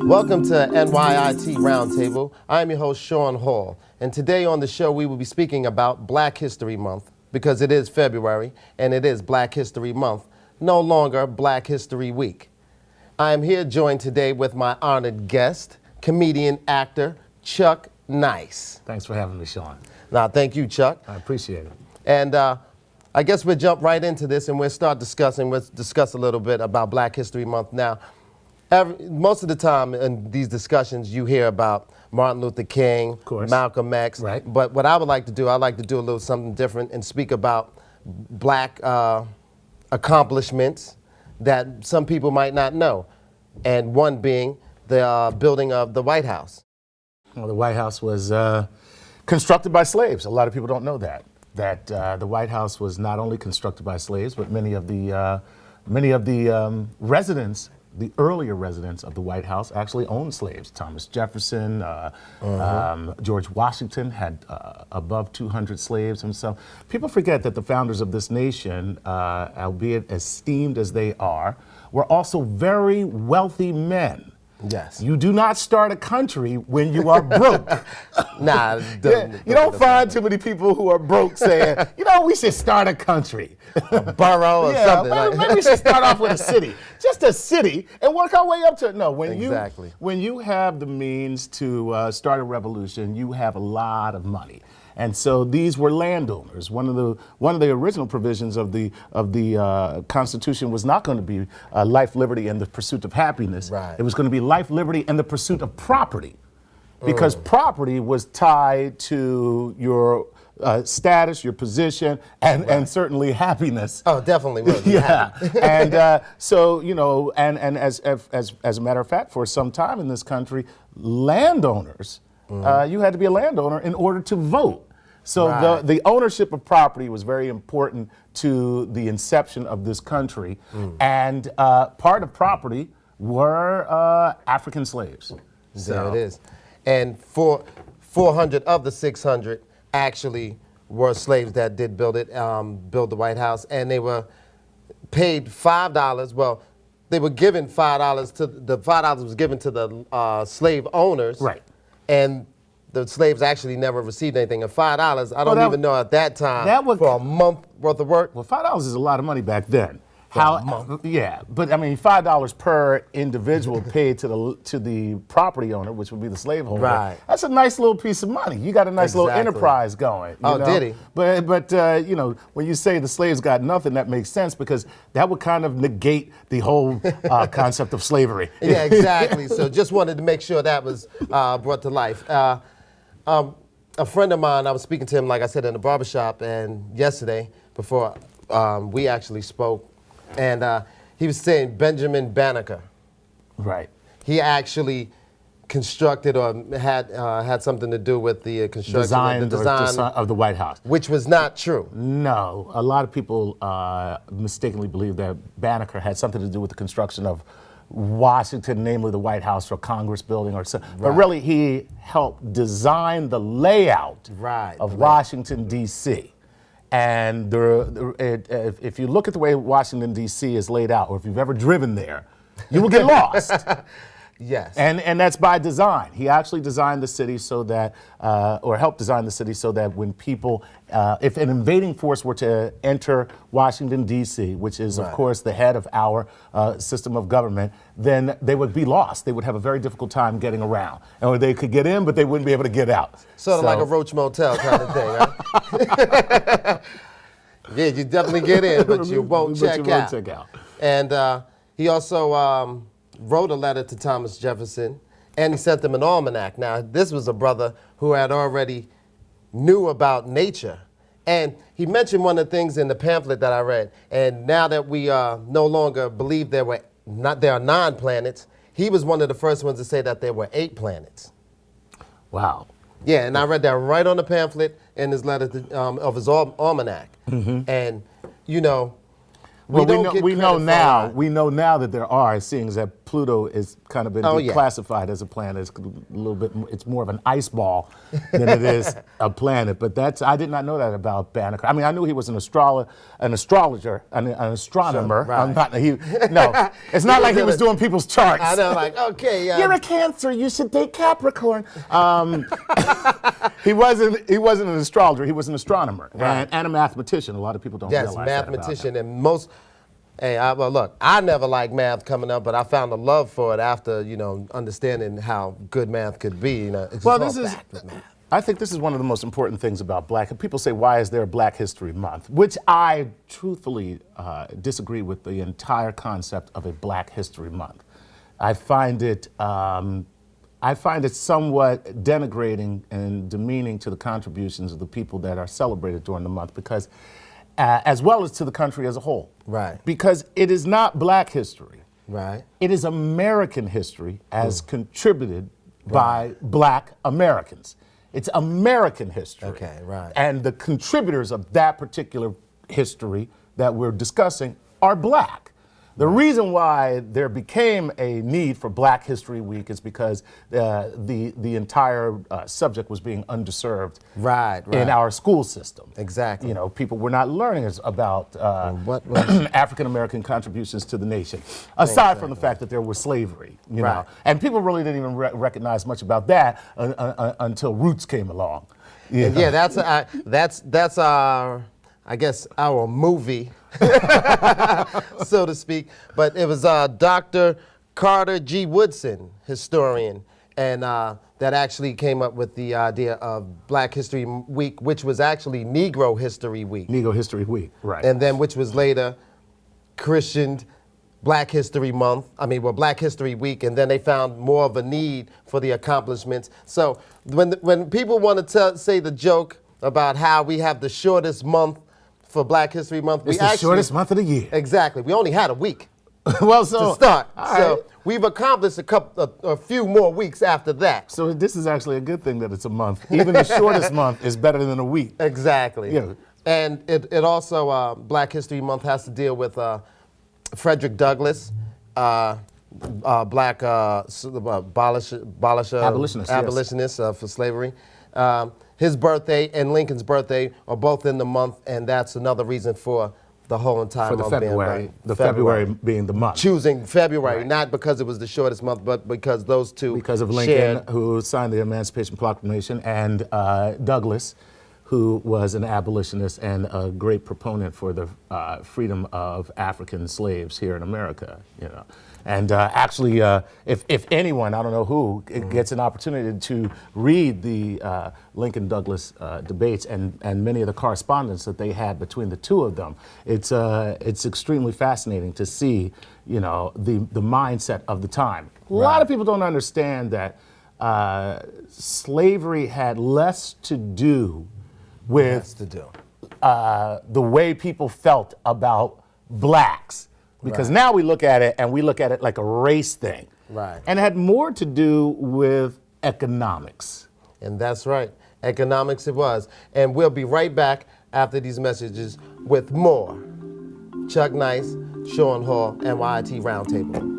Welcome to NYIT Roundtable. I'm your host, Shaun Hall, and today on the show we will be speaking about Black History Month, because it is February and it is Black History Month, no longer Black History Week. I am here joined today with my honored guest, comedian, actor, Chuck Nice. Thanks for having me, Shaun. Now, thank you, Chuck. I appreciate it. And I guess we'll jump right into this and we'll start discussing. We'll discuss a little bit about Black History Month. Now, most of the time in these discussions, you hear about Martin Luther King, of course, Malcolm X. Right. But what I would like to do, I'd like to do a little something different and speak about Black accomplishments that some people might not know. And one being the building of the White House. Well, the White House was constructed by slaves. A lot of people don't know that. The White House was not only constructed by slaves, but many of the residents, the earlier residents of the White House, actually owned slaves. Thomas Jefferson, George Washington had above 200 slaves himself. People forget that the founders of this nation, albeit esteemed as they are, were also very wealthy men. Yes. You do not start a country when you are broke. Nah, you don't find too many people who are broke saying, you know, we should start a country. A borough or something. Maybe we should start off with a city. Just a city and work our way up to it. No, when you have the means to start a revolution, you have a lot of money. And so these were landowners. One of the original provisions of the Constitution was not going to be life, liberty, and the pursuit of happiness. Right. It was going to be life, liberty, and the pursuit of property, because property was tied to your status, your position, and certainly happiness. Oh, definitely. Yeah, and so you know, and as a matter of fact, for some time in this country, landowners. You had to be a landowner in order to vote. So the ownership of property was very important to the inception of this country. And part of property were African slaves. There it is. And 400 of the 600 actually were slaves that did build the White House. And they were paid $5. Well, they were given $5 the $5 was given to the slave owners. Right. And the slaves actually never received anything. And $5, I don't even know at that time, for a month worth of work. Well, $5 is a lot of money back then. Yeah, but I mean, $5 per individual paid to the property owner, which would be the slaveholder. Right. That's a nice little piece of money. You got a nice little enterprise going. You know? Did he? But you know, when you say the slaves got nothing, that makes sense, because that would kind of negate the whole concept of slavery. Yeah, exactly. So just wanted to make sure that was brought to life. A friend of mine, I was speaking to him, like I said, in the barbershop, and yesterday before we actually spoke. And he was saying Benjamin Banneker. Right. He actually constructed or had something to do with the construction, the design of the White House. Which was not true. No. A lot of people mistakenly believe that Banneker had something to do with the construction of Washington, namely the White House or Congress building or so. But really he helped design the layout of Washington, D.C. And if you look at the way Washington, D.C. is laid out, or if you've ever driven there, you will get lost. Yes. And that's by design. He actually designed the city so that, or helped design the city so that when people, if an invading force were to enter Washington, D.C., which is, of course, the head of our system of government, then they would be lost. They would have a very difficult time getting around. Or they could get in, but they wouldn't be able to get out. Sort of like a Roach Motel kind of thing, right? Yeah, you definitely get in, but you won't check out. And he also wrote a letter to Thomas Jefferson, and he sent them an almanac. Now, this was a brother who had already knew about nature. And he mentioned one of the things in the pamphlet that I read, and now that we no longer believe there are 9 planets, he was one of the first ones to say that there were 8 planets. Wow. Yeah, and I read that right on the pamphlet in his letter of his almanac. And, you know, we know now that there are, seeing that Pluto is kind of been Oh, yeah. classified as a planet. It's a little bit. It's more of an ice ball than it is a planet. But I did not know that about Banneker. I mean, I knew he was an astrologer, an astronomer. Sure, right. No, it's not like he was doing people's charts. I know, like, okay. You're a Cancer. You should date Capricorn. He wasn't an astrologer. He was an astronomer and a mathematician. A lot of people don't realize that about him. Mathematician and most. Hey, well, look, I never liked math coming up, but I found a love for it after, understanding how good math could be. It's just I think this is one of the most important things about Black. People say, why is there a Black History Month? Which I truthfully disagree with the entire concept of a Black History Month. I find it somewhat denigrating and demeaning to the contributions of the people that are celebrated during the month, because as well as to the country as a whole. Right. Because it is not Black history. Right. It is American history as contributed by Black Americans. It's American history. Okay, right. And the contributors of that particular history that we're discussing are Black. The reason why there became a need for Black History Week is because the entire subject was being underserved in our school system. Exactly. People were not learning about African American contributions to the nation, aside from the fact that there was slavery. You know, and people really didn't even recognize much about that until Roots came along. Yeah, that's our, I guess, our movie. So to speak, but it was Dr. Carter G. Woodson, historian, and that actually came up with the idea of Black History Week, which was actually Negro History Week. Negro History Week, right. And then which was later christened Black History Month, Black History Week, and then they found more of a need for the accomplishments. So when people want to say the joke about how we have the shortest month for Black History Month, it's the shortest month of the year. Exactly. We only had a week to start. So we've accomplished a few more weeks after that. So this is actually a good thing that it's a month. Even the shortest month is better than a week. Exactly. Yeah. And it also, Black History Month has to deal with Frederick Douglass, Black abolitionist for slavery. His birthday and Lincoln's birthday are both in the month, and that's another reason for the whole entire month February. February being the month. Choosing February, not because it was the shortest month, but because those two because of Lincoln, who signed the Emancipation Proclamation, and Douglass, who was an abolitionist and a great proponent for the freedom of African slaves here in America. And actually, if anyone, I don't know who, gets an opportunity to read the Lincoln-Douglas debates and many of the correspondence that they had between the two of them, it's extremely fascinating to see, the mindset of the time. A lot of people don't understand that slavery had less to do with the way people felt about Blacks. Because now we look at it like a race thing. Right. And it had more to do with economics. And that's right. Economics it was. And we'll be right back after these messages with more. Chuck Nice, Shaun Hall, NYIT Roundtable.